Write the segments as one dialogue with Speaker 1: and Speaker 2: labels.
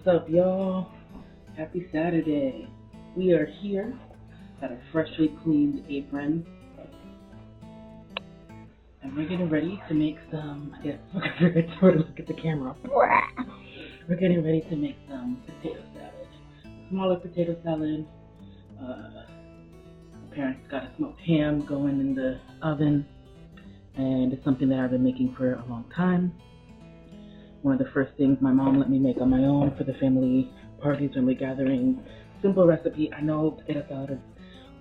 Speaker 1: What's up, y'all? Happy Saturday. We are here at a freshly cleaned apron, and we're getting ready to make some. I guess I forgot to look at the camera. We're getting ready to make some potato salad. Smaller potato salad. My parents got a smoked ham going in the oven, and it's something that I've been making for a long time. One of the first things my mom let me make on my own for the family parties, family gatherings. Simple recipe. I know potato salad is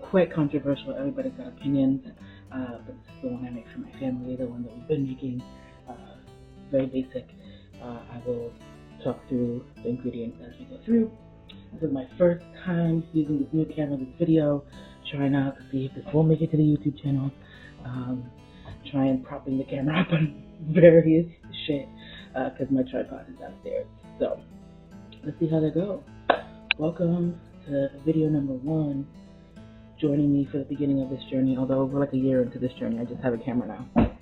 Speaker 1: quite controversial. Everybody's got opinions, but this is the one I make for my family, the one that we've been making. Uh, very basic. I will talk through the ingredients as we go through. This is my first time using this new camera, this video, trying out to see if this will make it to the YouTube channel. Trying propping the camera up on various shit because my tripod is downstairs. So let's see how they go. Welcome to video number 1. Joining me for the beginning of this journey, although we're like a year into this journey. I just have a camera now.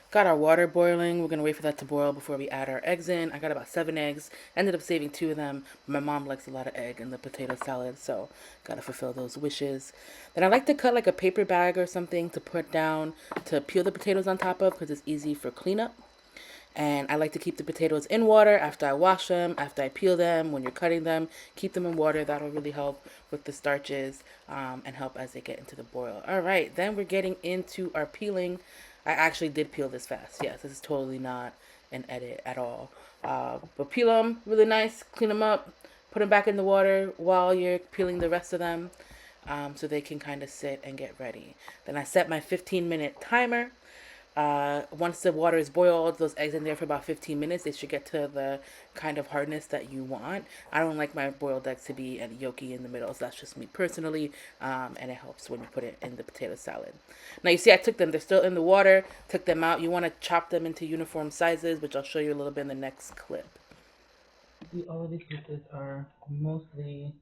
Speaker 1: Got our water boiling. We're going to wait for that to boil before we add our eggs in. I got about 7 eggs. Ended up saving 2 of them. My mom likes a lot of egg in the potato salad, so got to fulfill those wishes. Then I like to cut like a paper bag or something to put down to peel the potatoes on top of because it's easy for cleanup. And I like to keep the potatoes in water after I wash them, after I peel them, when you're cutting them. Keep them in water. That'll really help with the starches and help as they get into the boil. All right, then we're getting into our peeling. I actually did peel this fast. Yes, this is totally not an edit at all. But peel them really nice, clean them up, put them back in the water while you're peeling the rest of them so they can kind of sit and get ready. Then I set my 15-minute timer. Once the water is boiled, those eggs in there for about 15 minutes, they should get to the kind of hardness that you want. I don't like my boiled eggs to be yolky in the middle, so that's just me personally, and it helps when you put it in the potato salad. Now you see I took them, they're still in the water, took them out. You want to chop them into uniform sizes, which I'll show you a little bit in the next clip. See, all of these pieces are mostly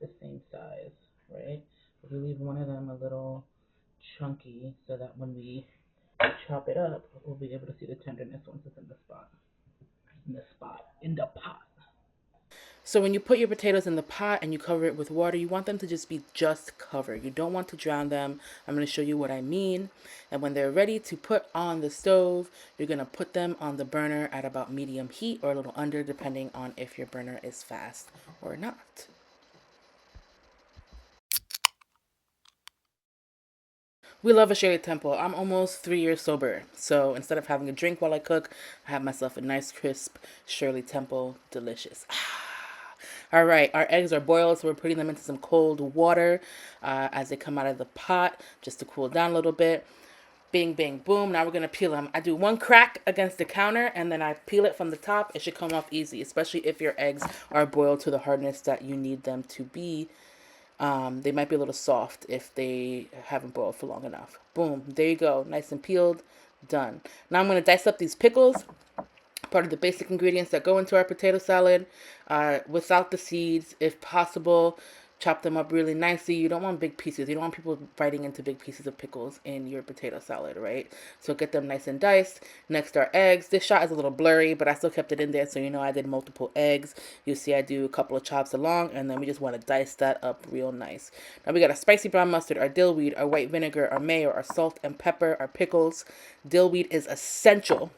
Speaker 1: the same size, right? But we leave one of them a little chunky so that when we chop it up, we'll be able to see the tenderness once it's in the pot. So when you put your potatoes in the pot and you cover it with water, you want them to just be covered. You don't want to drown them. I'm going to show you what I mean. And when they're ready to put on the stove, you're going to put them on the burner at about medium heat or a little under, depending on if your burner is fast or not. We love a Shirley Temple. I'm almost 3 years sober. So instead of having a drink while I cook, I have myself a nice crisp Shirley Temple. Delicious. All right, our eggs are boiled, so we're putting them into some cold water as they come out of the pot just to cool down a little bit. Bing, bang, boom. Now we're going to peel them. I do one crack against the counter, and then I peel it from the top. It should come off easy, especially if your eggs are boiled to the hardness that you need them to be. They might be a little soft if they haven't boiled for long enough. Boom, there you go. Nice and peeled. Done. Now I'm going to dice up these pickles. Part of the basic ingredients that go into our potato salad. Without the seeds, if possible. Chop them up really nicely. You don't want big pieces. You don't want people biting into big pieces of pickles in your potato salad, right? So get them nice and diced. Next are eggs. This shot is a little blurry, but I still kept it in there so you know I did multiple eggs. You see I do a couple of chops along, and then we just want to dice that up real nice. Now we got our spicy brown mustard, our dill weed, our white vinegar, our mayo, our salt and pepper, our pickles. Dill weed is essential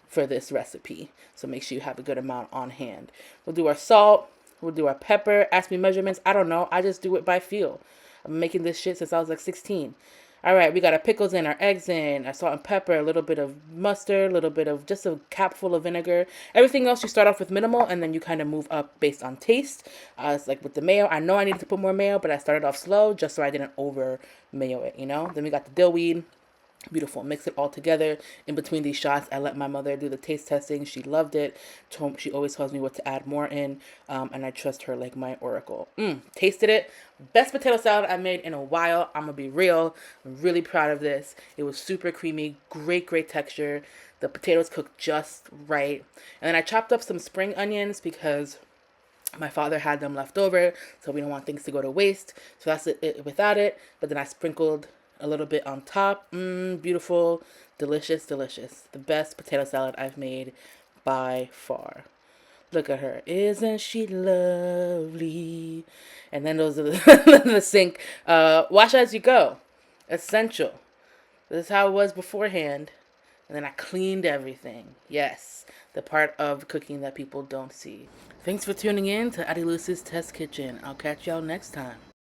Speaker 1: for this recipe, so make sure you have a good amount on hand. We'll do our salt. We'll do our pepper. Ask me measurements. I don't know. I just do it by feel. I'm making this shit since I was like 16. All right, we got our pickles in, our eggs in, our salt and pepper, a little bit of mustard, a little bit of just a capful of vinegar. Everything else you start off with minimal, and then you kind of move up based on taste. It's like with the mayo. I know I needed to put more mayo, but I started off slow just so I didn't over mayo it, you know? Then we got the dill weed. Beautiful. Mix it all together. In between these shots, I let my mother do the taste testing. She loved it. She always tells me what to add more in, and I trust her like my oracle. Tasted it. Best potato salad I made in a while. I'm going to be real. I'm really proud of this. It was super creamy. Great, great texture. The potatoes cooked just right. And then I chopped up some spring onions because my father had them left over, so we don't want things to go to waste. So that's it without it. But then I sprinkled a little bit on top. Beautiful, delicious, delicious. The best potato salad I've made by far. Look at her. Isn't she lovely? And then those are the sink. Wash as you go. Essential. This is how it was beforehand. And then I cleaned everything. Yes. The part of cooking that people don't see. Thanks for tuning in to Ariluz's Test Kitchen. I'll catch y'all next time.